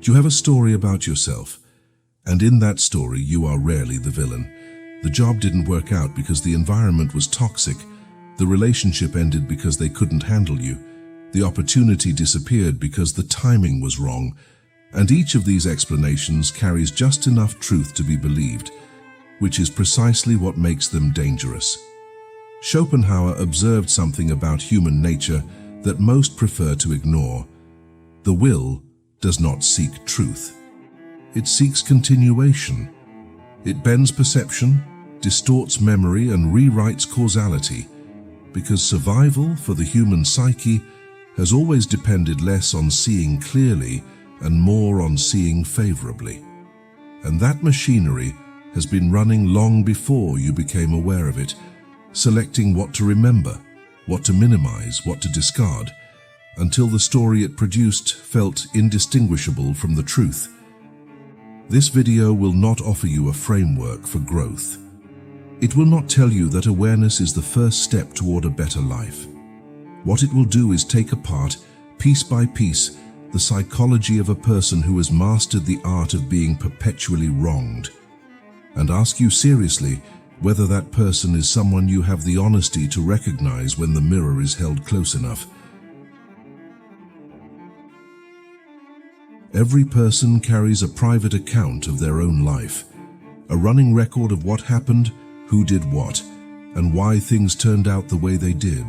You have a story about yourself, and in that story you are rarely the villain. The job didn't work out because the environment was toxic. The relationship ended because they couldn't handle you. The opportunity disappeared because the timing was wrong. And each of these explanations carries just enough truth to be believed, which is precisely what makes them dangerous. Schopenhauer observed something about human nature that most prefer to ignore. The will does not seek truth. It seeks continuation. It bends perception, distorts memory, and rewrites causality, because survival for the human psyche has always depended less on seeing clearly and more on seeing favorably. And that machinery has been running long before you became aware of it, selecting what to remember, what to minimize, what to discard, until the story it produced felt indistinguishable from the truth. This video will not offer you a framework for growth. It will not tell you that awareness is the first step toward a better life. What it will do is take apart, piece by piece, the psychology of a person who has mastered the art of being perpetually wronged, and ask you seriously whether that person is someone you have the honesty to recognize when the mirror is held close enough. Every person carries a private account of their own life, a running record of what happened, who did what, and why things turned out the way they did.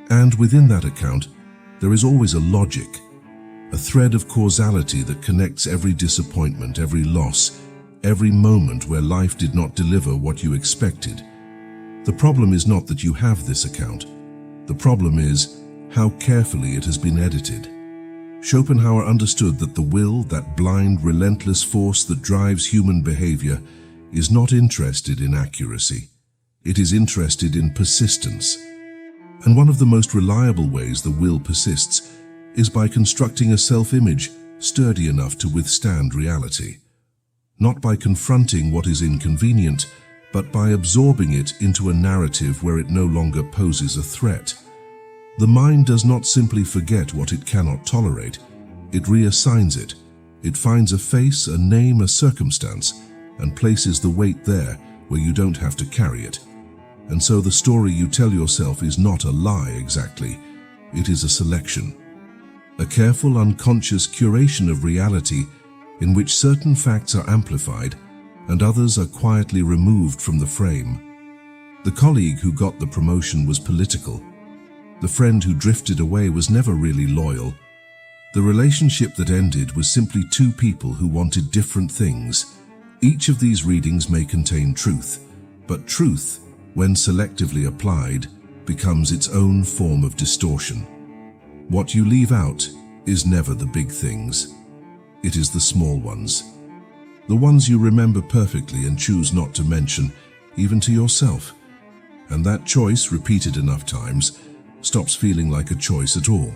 And within that account, there is always a logic, a thread of causality that connects every disappointment, every loss, every moment where life did not deliver what you expected. The problem is not that you have this account. The problem is how carefully it has been edited. Schopenhauer understood that the will, that blind, relentless force that drives human behavior, is not interested in accuracy. It is interested in persistence. And one of the most reliable ways the will persists is by constructing a self-image sturdy enough to withstand reality. Not by confronting what is inconvenient, but by absorbing it into a narrative where it no longer poses a threat. The mind does not simply forget what it cannot tolerate. It reassigns it. It finds a face, a name, a circumstance, and places the weight there where you don't have to carry it. And so the story you tell yourself is not a lie exactly. It is a selection. A careful, unconscious curation of reality in which certain facts are amplified and others are quietly removed from the frame. The colleague who got the promotion was political. The friend who drifted away was never really loyal. The relationship that ended was simply two people who wanted different things. Each of these readings may contain truth, but truth, when selectively applied, becomes its own form of distortion. What you leave out is never the big things. It is the small ones. The ones you remember perfectly and choose not to mention, even to yourself. And that choice, repeated enough times, stops feeling like a choice at all.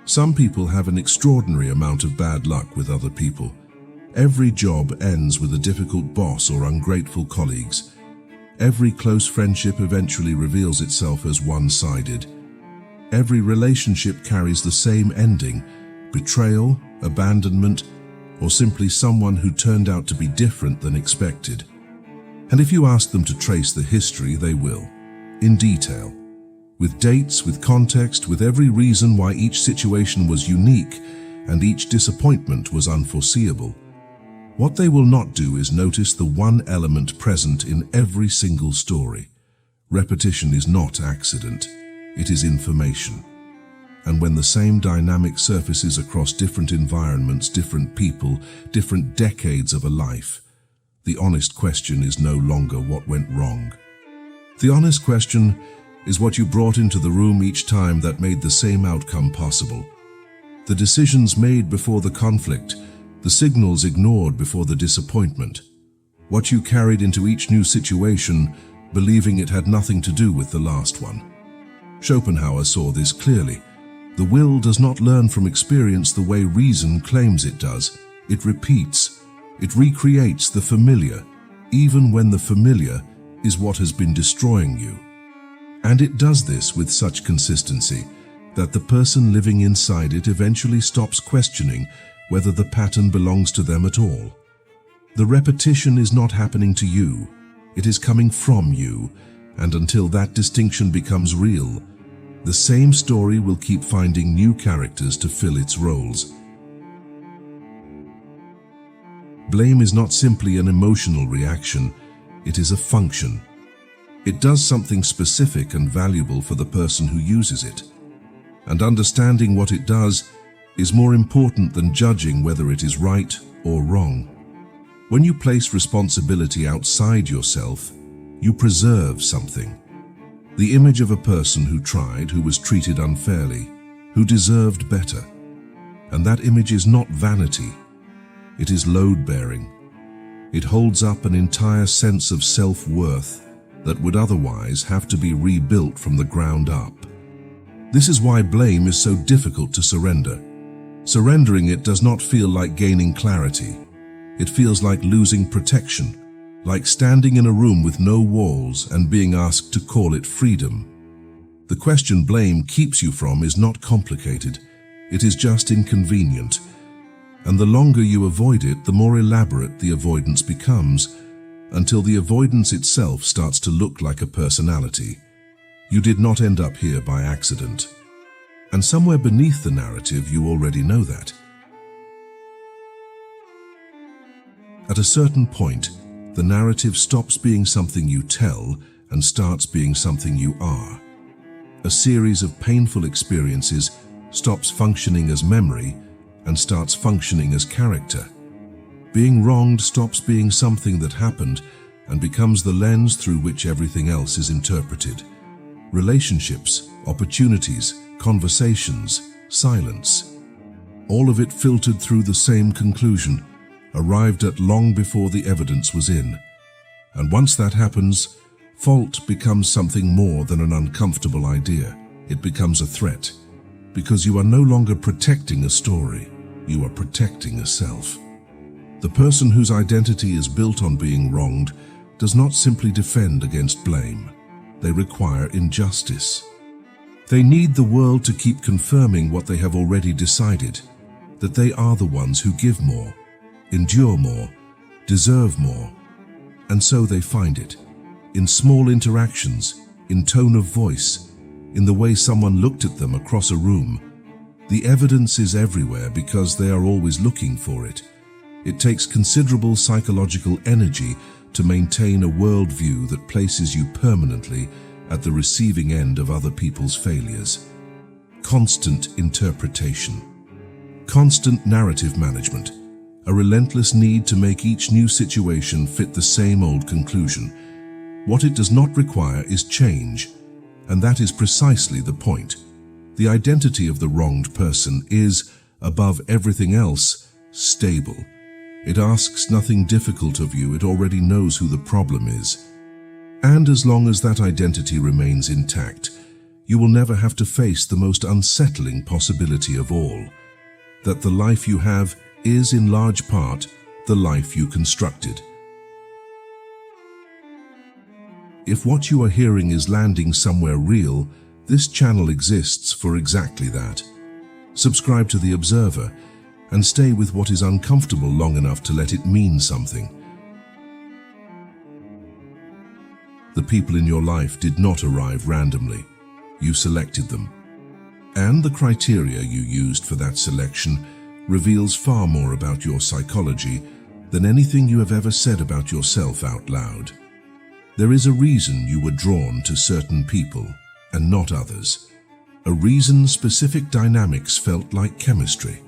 Some people have an extraordinary amount of bad luck with other people. Every job ends with a difficult boss or ungrateful colleagues. Every close friendship eventually reveals itself as one-sided. Every relationship carries the same ending: betrayal, abandonment, or simply someone who turned out to be different than expected. And if you ask them to trace the history, they will, in detail, with dates, with context, with every reason why each situation was unique and each disappointment was unforeseeable. What they will not do is notice the one element present in every single story. Repetition is not accident, it is information. And when the same dynamic surfaces across different environments, different people, different decades of a life, the honest question is no longer what went wrong. The honest question is what you brought into the room each time that made the same outcome possible. The decisions made before the conflict, the signals ignored before the disappointment. What you carried into each new situation, believing it had nothing to do with the last one. Schopenhauer saw this clearly. The will does not learn from experience the way reason claims it does. It repeats. It recreates the familiar, even when the familiar is what has been destroying you. And it does this with such consistency that the person living inside it eventually stops questioning whether the pattern belongs to them at all. The repetition is not happening to you, it is coming from you, and until that distinction becomes real, the same story will keep finding new characters to fill its roles. Blame is not simply an emotional reaction, it is a function. It does something specific and valuable for the person who uses it. And understanding what it does is more important than judging whether it is right or wrong. When you place responsibility outside yourself, you preserve something. The image of a person who tried, who was treated unfairly, who deserved better. And that image is not vanity, it is load-bearing. It holds up an entire sense of self-worth that would otherwise have to be rebuilt from the ground up. This is why blame is so difficult to surrender. Surrendering it does not feel like gaining clarity. It feels like losing protection, like standing in a room with no walls and being asked to call it freedom. The question blame keeps you from is not complicated. It is just inconvenient. And the longer you avoid it, the more elaborate the avoidance becomes, until the avoidance itself starts to look like a personality. You did not end up here by accident. And somewhere beneath the narrative, you already know that. At a certain point, the narrative stops being something you tell and starts being something you are. A series of painful experiences stops functioning as memory and starts functioning as character. Being wronged stops being something that happened and becomes the lens through which everything else is interpreted. Relationships, opportunities, conversations, silence. All of it filtered through the same conclusion, arrived at long before the evidence was in. And once that happens, fault becomes something more than an uncomfortable idea. It becomes a threat, because you are no longer protecting a story, you are protecting a self. The person whose identity is built on being wronged does not simply defend against blame. They require injustice. They need the world to keep confirming what they have already decided, that they are the ones who give more, endure more, deserve more. And so they find it, in small interactions, in tone of voice, in the way someone looked at them across a room. The evidence is everywhere because they are always looking for it. It takes considerable psychological energy to maintain a worldview that places you permanently at the receiving end of other people's failures. Constant interpretation. Constant narrative management. A relentless need to make each new situation fit the same old conclusion. What it does not require is change, and that is precisely the point. The identity of the wronged person is, above everything else, stable. It asks nothing difficult of you, it already knows who the problem is. And as long as that identity remains intact, you will never have to face the most unsettling possibility of all, that the life you have is in large part the life you constructed. If what you are hearing is landing somewhere real, this channel exists for exactly that. Subscribe to The Observer and stay with what is uncomfortable long enough to let it mean something. The people in your life did not arrive randomly. You selected them. And the criteria you used for that selection reveals far more about your psychology than anything you have ever said about yourself out loud. There is a reason you were drawn to certain people and not others. A reason specific dynamics felt like chemistry.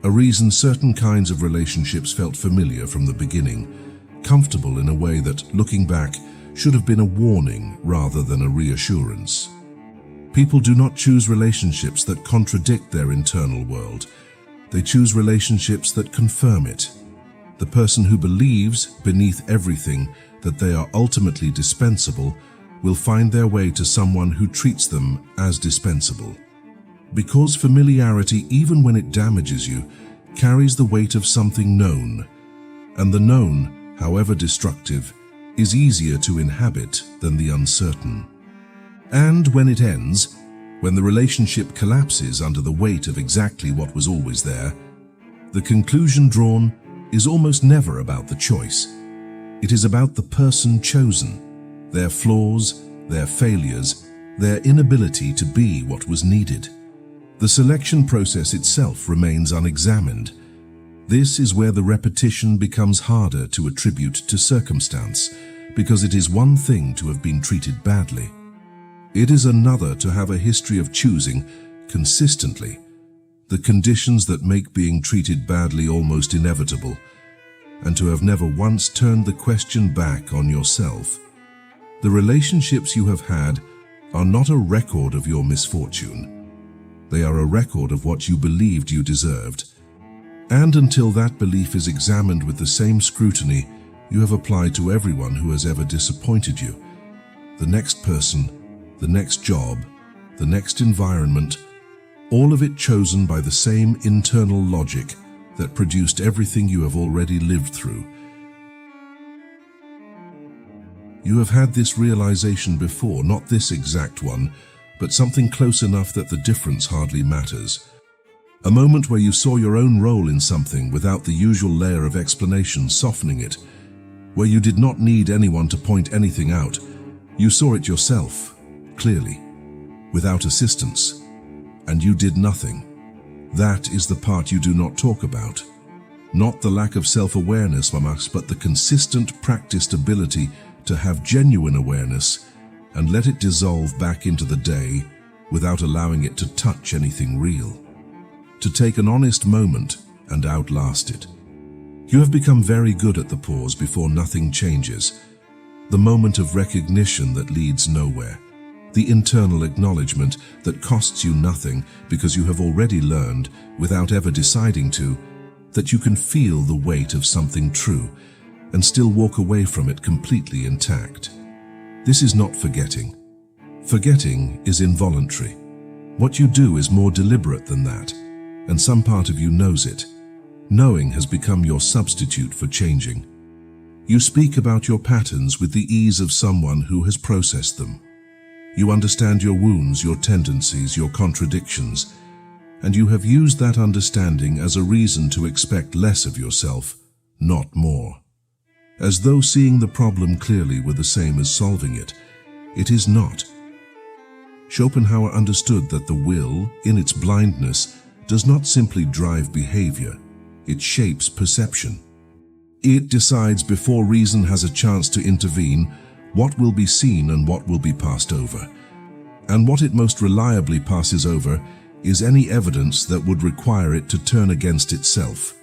A reason certain kinds of relationships felt familiar from the beginning, comfortable in a way that, looking back, should have been a warning rather than a reassurance. People do not choose relationships that contradict their internal world. They choose relationships that confirm it. The person who believes, beneath everything, that they are ultimately dispensable will find their way to someone who treats them as dispensable. Because familiarity, even when it damages you, carries the weight of something known, and the known, however destructive, is easier to inhabit than the uncertain. And when it ends, when the relationship collapses under the weight of exactly what was always there, the conclusion drawn is almost never about the choice. It is about the person chosen, their flaws, their failures, their inability to be what was needed. The selection process itself remains unexamined. This is where the repetition becomes harder to attribute to circumstance, because it is one thing to have been treated badly. It is another to have a history of choosing, consistently, the conditions that make being treated badly almost inevitable, and to have never once turned the question back on yourself. The relationships you have had are not a record of your misfortune. They are a record of what you believed you deserved. And until that belief is examined with the same scrutiny you have applied to everyone who has ever disappointed you, the next person, the next job, the next environment, all of it chosen by the same internal logic that produced everything you have already lived through. You have had this realization before, not this exact one, but something close enough that the difference hardly matters. A moment where you saw your own role in something without the usual layer of explanation softening it, where you did not need anyone to point anything out. You saw it yourself, clearly, without assistance, and you did nothing. That is the part you do not talk about. Not the lack of self-awareness, Mamas, but the consistent practiced ability to have genuine awareness and let it dissolve back into the day without allowing it to touch anything real. To take an honest moment and outlast it. You have become very good at the pause before nothing changes, the moment of recognition that leads nowhere, the internal acknowledgement that costs you nothing because you have already learned, without ever deciding to, that you can feel the weight of something true and still walk away from it completely intact. This is not forgetting. Forgetting is involuntary. What you do is more deliberate than that, and some part of you knows it. Knowing has become your substitute for changing. You speak about your patterns with the ease of someone who has processed them. You understand your wounds, your tendencies, your contradictions, and you have used that understanding as a reason to expect less of yourself, not more. As though seeing the problem clearly were the same as solving it. It is not. Schopenhauer understood that the will, in its blindness, does not simply drive behavior, it shapes perception. It decides before reason has a chance to intervene what will be seen and what will be passed over. And what it most reliably passes over is any evidence that would require it to turn against itself.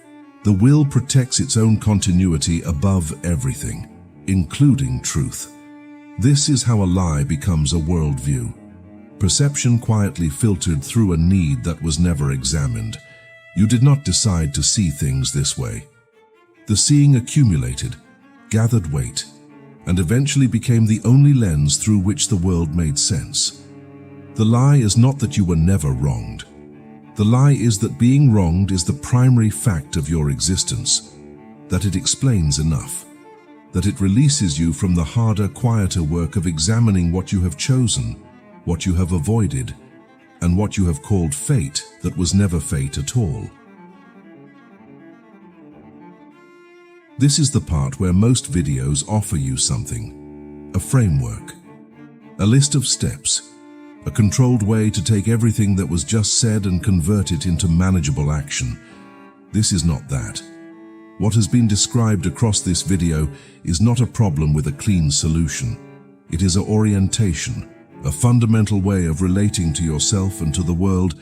The will protects its own continuity above everything, including truth. This is how a lie becomes a worldview. Perception quietly filtered through a need that was never examined. You did not decide to see things this way. The seeing accumulated, gathered weight, and eventually became the only lens through which the world made sense. The lie is not that you were never wronged. The lie is that being wronged is the primary fact of your existence, that it explains enough, that it releases you from the harder, quieter work of examining what you have chosen, what you have avoided, and what you have called fate that was never fate at all. This is the part where most videos offer you something, a framework, a list of steps, a controlled way to take everything that was just said and convert it into manageable action. This is not that. What has been described across this video is not a problem with a clean solution. It is an orientation, a fundamental way of relating to yourself and to the world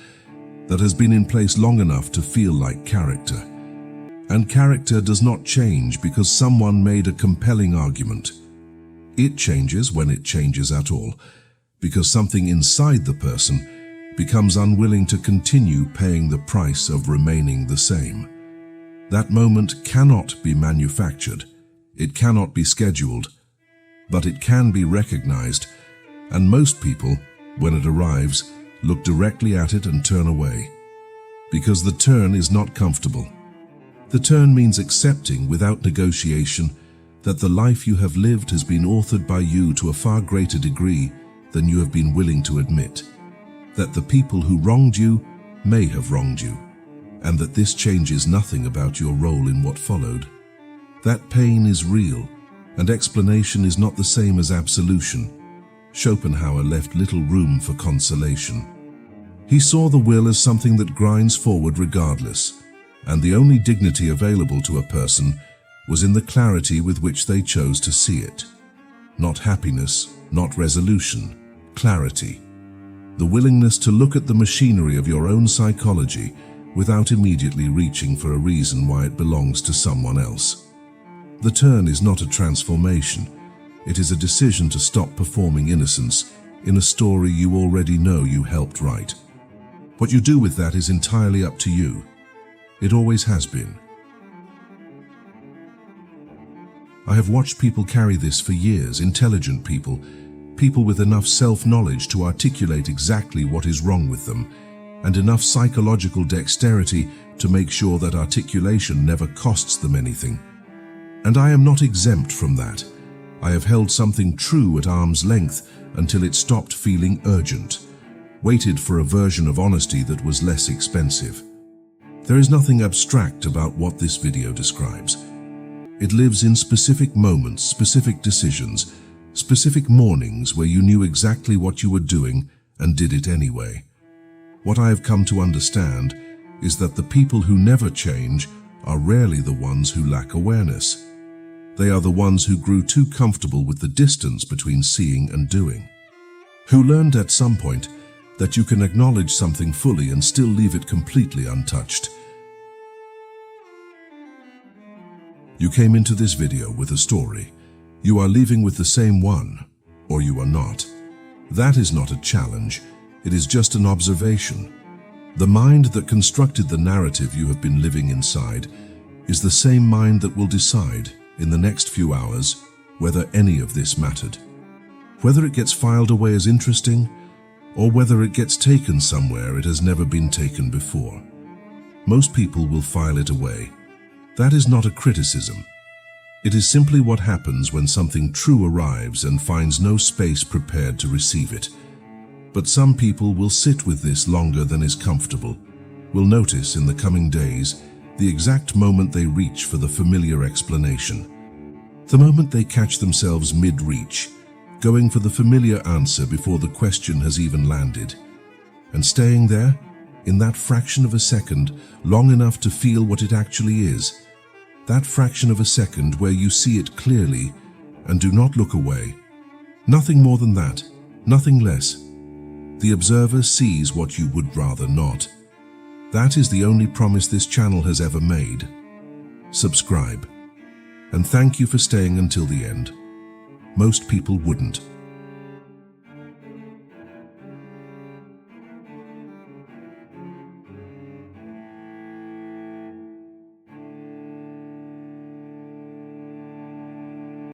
that has been in place long enough to feel like character. And character does not change because someone made a compelling argument. It changes when it changes at all, because something inside the person becomes unwilling to continue paying the price of remaining the same. That moment cannot be manufactured, it cannot be scheduled, but it can be recognized, and most people, when it arrives, look directly at it and turn away. Because the turn is not comfortable. The turn means accepting without negotiation that the life you have lived has been authored by you to a far greater degree than you have been willing to admit. that the people who wronged you may have wronged you, and that this changes nothing about your role in what followed. That pain is real, and explanation is not the same as absolution. Schopenhauer left little room for consolation. He saw the will as something that grinds forward regardless, and the only dignity available to a person was in the clarity with which they chose to see it. Not happiness, not resolution, clarity. The willingness to look at the machinery of your own psychology without immediately reaching for a reason why it belongs to someone else. The turn is not a transformation. It is a decision to stop performing innocence in a story you already know you helped write. What you do with that is entirely up to you. It always has been. I have watched people carry this for years, intelligent people with enough self-knowledge to articulate exactly what is wrong with them, and enough psychological dexterity to make sure that articulation never costs them anything. And I am not exempt from that. I have held something true at arm's length until it stopped feeling urgent, waited for a version of honesty that was less expensive. There is nothing abstract about what this video describes. It lives in specific moments, specific decisions, specific mornings where you knew exactly what you were doing and did it anyway. What I have come to understand is that the people who never change are rarely the ones who lack awareness. They are the ones who grew too comfortable with the distance between seeing and doing, who learned at some point that you can acknowledge something fully and still leave it completely untouched. You came into this video with a story. You are leaving with the same one, or you are not. That is not a challenge. It is just an observation. The mind that constructed the narrative you have been living inside is the same mind that will decide in the next few hours whether any of this mattered. Whether it gets filed away as interesting, or whether it gets taken somewhere it has never been taken before. Most people will file it away. That is not a criticism. It is simply what happens when something true arrives and finds no space prepared to receive it. But some people will sit with this longer than is comfortable, will notice in the coming days the exact moment they reach for the familiar explanation. The moment they catch themselves mid-reach, going for the familiar answer before the question has even landed, and staying there, in that fraction of a second, long enough to feel what it actually is. That fraction of a second where you see it clearly and do not look away. Nothing more than that, nothing less. The observer sees what you would rather not. That is the only promise this channel has ever made. Subscribe. And thank you for staying until the end. Most people wouldn't.